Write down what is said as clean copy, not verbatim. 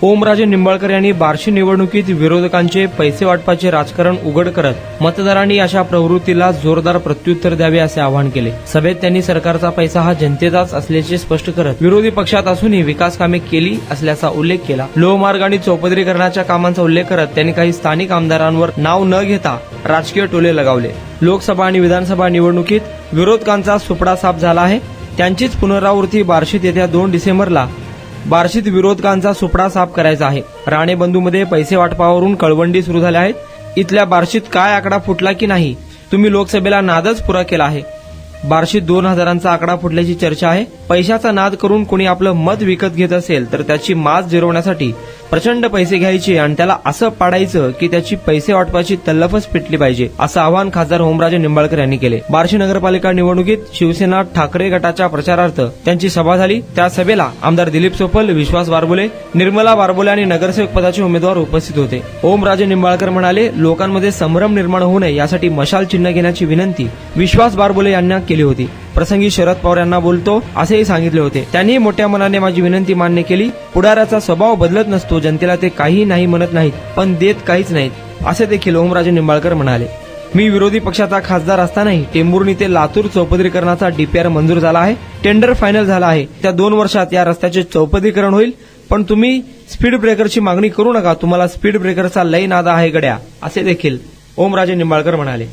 ओमराजे निंबाळकर यांनी बार्शी निवडणुकीत विरोधकांचे पैसे वाटपाचे राजकारण उघड करत मतदारांनी अशा प्रवृत्तीला जोरदार प्रत्युत्तर द्यावे असे आवाहन केले। सभेत त्यांनी सरकारचा पैसा हा जनतेचाच असल्याचे स्पष्ट करत विरोधी पक्षात असूनही विकास कामे केली असल्याचा उल्लेख केला। लोहमार्ग आणि चौपदरीकरणाच्या कामांचा उल्लेख करत त्यांनी काही स्थानिक आमदारांवर नाव न घेता राजकीय टोले लगावले। लोकसभा आणि विधानसभा निवडणुकीत विरोधकांचा सुपडा साफ झाला आहे, त्यांचीच पुनरावृत्ती बार्शीत येत्या 2 डिसेंबरला बार्शीत विरोधकांचा सुपडा साफ करायचा आहे। राणे बंधूमध्ये पैसे वाटपावरून कळवंडी सुरू झाल्या आहेत। इथल्या बार्शीत काय आकडा फुटला की नाही, तुम्ही लोकसभेला नादच पुरा केला आहे। बार्शीत 2000चा आकडा फुटल्याची चर्चा आहे। पैशाचा नाद करून कोणी आपलं मत विकत घेत असेल तर त्याची माज जिरवण्यासाठी प्रचंड पैसे घ्यायचे आणि त्याला असं पाडायचं की त्याची पैसे वाटपाची तल्लफच पेटली पाहिजे, असं आवाहन खासदार ओमराजे निंबाळकर यांनी केले। बार्शी नगरपालिका निवडणुकीत शिवसेना ठाकरे गटाच्या प्रचारार्थ त्यांची सभा झाली। त्या सभेला आमदार दिलीप सोपल, विश्वास बारबोले, निर्मला बारबोले आणि नगरसेवक पदाचे उमेदवार उपस्थित होते। ओमराजे निंबाळकर म्हणाले, लोकांमध्ये संभ्रम निर्माण होऊ नये यासाठी मशाल चिन्ह घेण्याची विनंती विश्वास बारबोले यांना केली होती। प्रसंगी शरद पवार यांना बोलतो असेही सांगितले होते। त्यांनी मोठ्या मनाने माझी विनंती मान्य केली। पुढाऱ्याचा स्वभाव बदलत नसतो, जनतेला ते काही नाही म्हणत नाहीत पण देत काहीच नाहीत, असे देखील ओमराजे निंबाळकर म्हणाले। मी विरोधी पक्षाचा खासदार असतानाही टेंभुर्णी ते लातूर चौपदरीकरणाचा डीपीआर मंजूर झाला आहे, टेंडर फायनल झाला आहे। त्या 2 वर्षात या रस्त्याचे चौपदरीकरण होईल, पण तुम्ही स्पीड ब्रेकरची मागणी करू नका, तुम्हाला स्पीड ब्रेकरचा लय नाद आहे गड्या, असे देखील ओमराजे निंबाळकर म्हणाले।